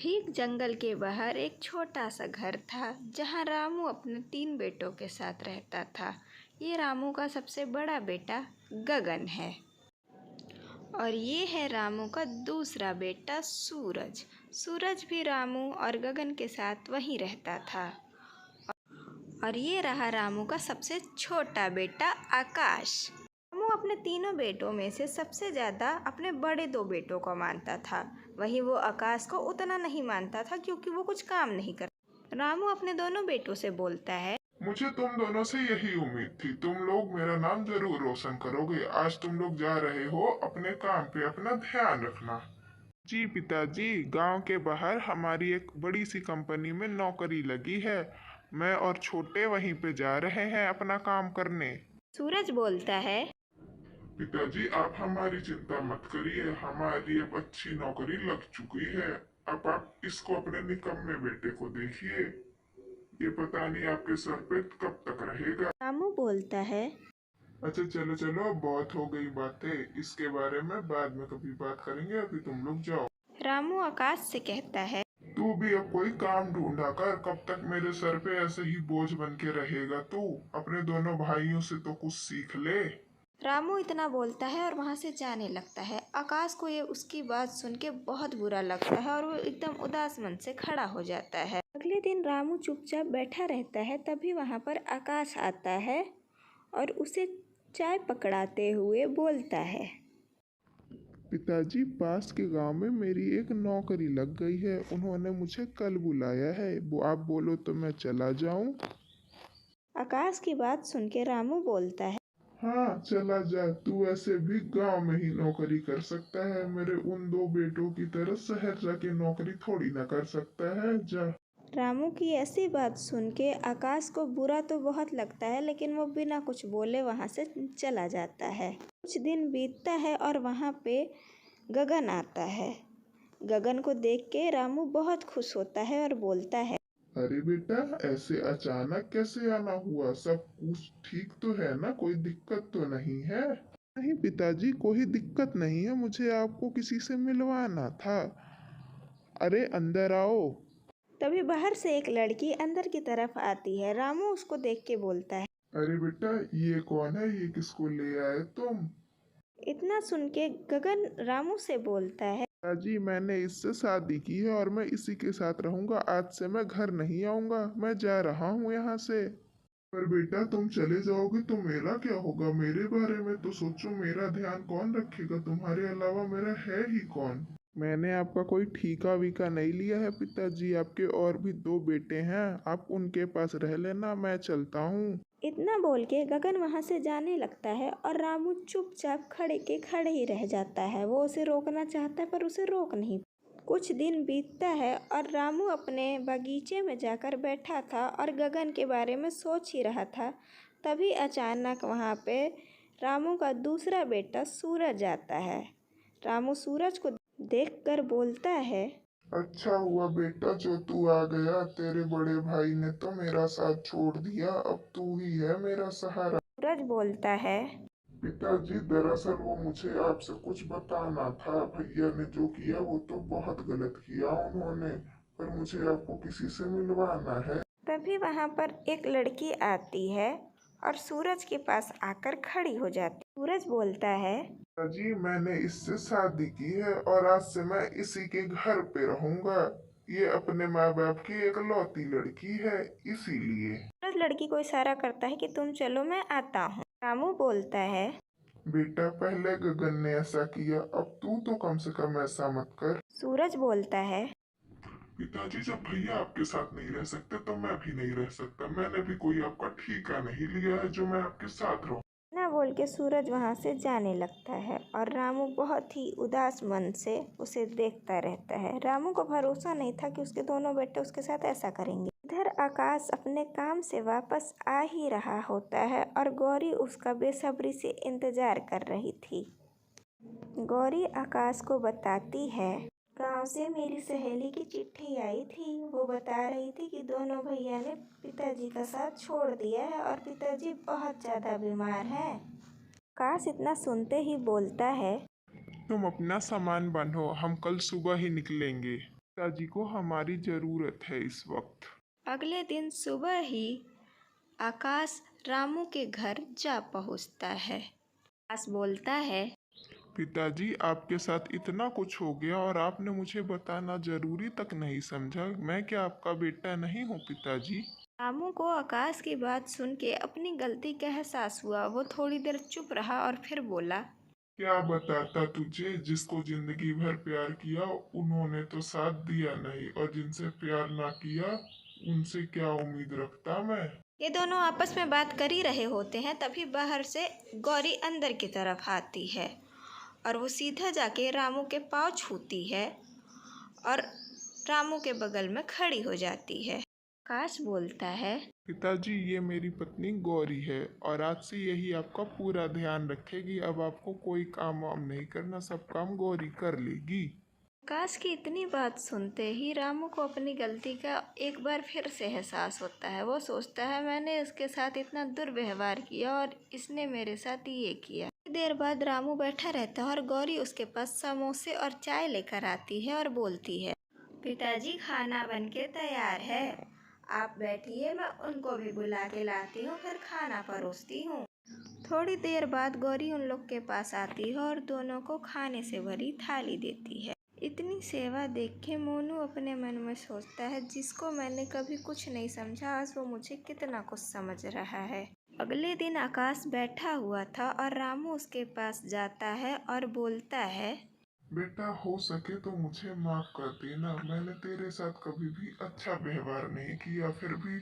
ठीक जंगल के बाहर एक छोटा सा घर था जहाँ रामू अपने 3 बेटों के साथ रहता था। ये रामू का सबसे बड़ा बेटा गगन है और ये है रामू का दूसरा बेटा सूरज। सूरज भी रामू और गगन के साथ वहीं रहता था। और ये रहा रामू का सबसे छोटा बेटा आकाश। रामू अपने तीनों बेटों में से सबसे ज़्यादा अपने बड़े 2 बेटों को मानता था। वहीं वो आकाश को उतना नहीं मानता था क्योंकि वो कुछ काम नहीं करता। रामू अपने दोनों बेटों से बोलता है, मुझे तुम दोनों से यही उम्मीद थी। तुम लोग मेरा नाम जरूर रोशन करोगे। आज तुम लोग जा रहे हो अपने काम पे, अपना ध्यान रखना। जी पिताजी, गांव के बाहर हमारी एक बड़ी सी कंपनी में नौकरी लगी है। मैं और छोटे वहीं पे जा रहे हैं अपना काम करने। सूरज बोलता है, पिताजी आप हमारी चिंता मत करिए, हमारी अब अच्छी नौकरी लग चुकी है। अब आप इसको अपने निकम्मे बेटे को देखिए, ये पता नहीं आपके सर पे कब तक रहेगा। रामू बोलता है, अच्छा चलो चलो, अब बहुत हो गई बातें, इसके बारे में बाद में कभी बात करेंगे, अभी तुम लोग जाओ। रामू आकाश से कहता है, तू भी अब कोई काम ढूंढा कर, कब तक मेरे सर पे ऐसे ही बोझ बन के रहेगा तू? अपने दोनों भाइयों से तो कुछ सीख ले। रामू इतना बोलता है और वहाँ से जाने लगता है। आकाश को ये उसकी बात सुन के बहुत बुरा लगता है और वो एकदम उदास मन से खड़ा हो जाता है। अगले दिन रामू चुपचाप बैठा रहता है, तभी वहाँ पर आकाश आता है और उसे चाय पकड़ाते हुए बोलता है, पिताजी पास के गांव में मेरी एक नौकरी लग गई है, उन्होंने मुझे कल बुलाया है, वो आप बोलो तो मैं चला जाऊं? आकाश की बात सुन के रामू बोलता है, हाँ चला जा, तू ऐसे भी गांव में ही नौकरी कर सकता है, मेरे उन 2 बेटों की तरह शहर जाके नौकरी थोड़ी ना कर सकता है, जा। रामू की ऐसी बात सुन के आकाश को बुरा तो बहुत लगता है, लेकिन वो बिना कुछ बोले वहाँ से चला जाता है। कुछ दिन बीतता है और वहाँ पे गगन आता है। गगन को देख के रामू बहुत खुश होता है और बोलता है, अरे बेटा, ऐसे अचानक कैसे आना हुआ? सब कुछ ठीक तो है ना? कोई दिक्कत तो नहीं है? नहीं पिताजी, कोई दिक्कत नहीं है, मुझे आपको किसी से मिलवाना था। अरे अंदर आओ। तभी बाहर से एक लड़की अंदर की तरफ आती है। रामू उसको देख के बोलता है, अरे बेटा, ये कौन है? ये किसको ले आए तुम? इतना सुन के गगन रामू से बोलता है, पिताजी मैंने इससे शादी की है और मैं इसी के साथ रहूंगा, आज से मैं घर नहीं आऊंगा, मैं जा रहा हूँ यहाँ से। पर बेटा तुम चले जाओगे तो मेरा क्या होगा? मेरे बारे में तो सोचो, मेरा ध्यान कौन रखेगा? तुम्हारे अलावा मेरा है ही कौन? मैंने आपका कोई ठीका वीका नहीं लिया है पिताजी, आपके और भी 2 बेटे हैं, आप उनके पास रह लेना, मैं चलता हूँ। इतना बोल के गगन वहां से जाने लगता है और रामू चुपचाप खड़े ही रह जाता है। वो उसे रोकना चाहता है पर उसे रोक नहीं। कुछ दिन बीतता है और रामू अपने बगीचे में जाकर बैठा था और गगन के बारे में सोच ही रहा था। तभी अचानक वहाँ पे रामू का दूसरा बेटा सूरज आता है। रामू सूरज को देखकर बोलता है, अच्छा हुआ बेटा जो तू आ गया, तेरे बड़े भाई ने तो मेरा साथ छोड़ दिया, अब तू ही है मेरा सहारा। सूरज बोलता है, पिताजी दरअसल वो मुझे आपसे कुछ बताना था, भैया ने जो किया वो तो बहुत गलत किया उन्होंने, पर मुझे आपको किसी से मिलवाना है। तभी वहाँ पर एक लड़की आती है और सूरज के पास आकर खड़ी हो जाती। सूरज बोलता है, जी मैंने इससे शादी की है और आज से मैं इसी के घर पे रहूंगा, ये अपने माँ बाप की इकलौती लड़की है, इसीलिए। सूरज लड़की को इशारा करता है कि तुम चलो मैं आता हूँ। रामू बोलता है, बेटा पहले गगन ने ऐसा किया, अब तू तो कम से कम ऐसा मत कर। सूरज बोलता है, पिताजी जब भैया आपके साथ नहीं रह सकते तो मैं भी नहीं रह सकता, मैंने भी कोई आपका ठीका नहीं लिया है जो मैं आपके साथ रहूं। ना बोल के सूरज वहाँ से जाने लगता है और रामू बहुत ही उदास मन से उसे देखता रहता है। रामू को भरोसा नहीं था कि उसके दोनों बेटे उसके साथ ऐसा करेंगे। इधर आकाश अपने काम से वापस आ ही रहा होता है और गौरी उसका बेसब्री से इंतजार कर रही थी। गौरी आकाश को बताती है, गांव से मेरी सहेली की चिट्ठी आई थी। वो बता रही थी कि दोनों भैया ने पिताजी का साथ छोड़ दिया है और पिताजी बहुत ज़्यादा बीमार हैं। आकाश इतना सुनते ही बोलता है, तुम अपना सामान बांधो, हम कल सुबह ही निकलेंगे। पिताजी को हमारी ज़रूरत है इस वक्त। अगले दिन सुबह ही आकाश रामू के घर जा पहुंचता है। आकाश बोलता है, पिताजी आपके साथ इतना कुछ हो गया और आपने मुझे बताना जरूरी तक नहीं समझा। मैं क्या आपका बेटा नहीं हूँ पिताजी? रामू को आकाश की बात सुन के अपनी गलती का एहसास हुआ। वो थोड़ी देर चुप रहा और फिर बोला, क्या बताता तुझे, जिसको जिंदगी भर प्यार किया उन्होंने तो साथ दिया नहीं, और जिनसे प्यार ना किया उनसे क्या उम्मीद रखता मैं। ये दोनों आपस में बात कर ही रहे होते हैं, तभी बाहर से गौरी अंदर की तरफ आती है और वो सीधा जाके रामू के पाँव छूती है और रामू के बगल में खड़ी हो जाती है। आकाश बोलता है, पिताजी ये मेरी पत्नी गौरी है और आज से यही आपका पूरा ध्यान रखेगी। अब आपको कोई काम वाम नहीं करना, सब काम गौरी कर लेगी। आकाश की इतनी बात सुनते ही रामू को अपनी गलती का एक बार फिर से एहसास होता है। वो सोचता है, मैंने इसके साथ इतना दुर्व्यवहार किया और इसने मेरे साथ ये किया। कुछ देर बाद रामू बैठा रहता है और गौरी उसके पास समोसे और चाय लेकर आती है और बोलती है, पिताजी खाना बनके तैयार है, आप बैठिए, मैं उनको भी बुला के लाती हूँ, फिर खाना परोसती हूँ। थोड़ी देर बाद गौरी उन लोग के पास आती है और दोनों को खाने से भरी थाली देती है। इतनी सेवा देख के मोनू अपने मन में सोचता है, जिसको मैंने कभी कुछ नहीं समझा, आज वो मुझे कितना कुछ समझ रहा है। अगले दिन आकाश बैठा हुआ था और रामू उसके पास जाता है और बोलता है, बेटा हो सके तो मुझे माफ कर देना। मैंने तेरे साथ कभी भी अच्छा व्यवहार नहीं किया, फिर भी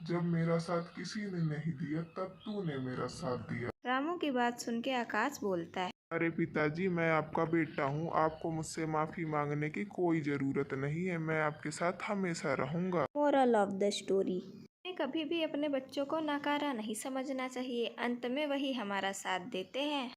जब मेरा साथ किसी ने नहीं दिया तब तूने मेरा साथ दिया। रामू की बात सुन के आकाश बोलता है, अरे पिताजी, मैं आपका बेटा हूँ, आपको मुझसे माफी मांगने की कोई जरूरत नहीं है। मैं आपके साथ हमेशा रहूंगा। मोरल ऑफ द स्टोरी, हमें कभी भी अपने बच्चों को नकारा नहीं समझना चाहिए, अंत में वही हमारा साथ देते हैं।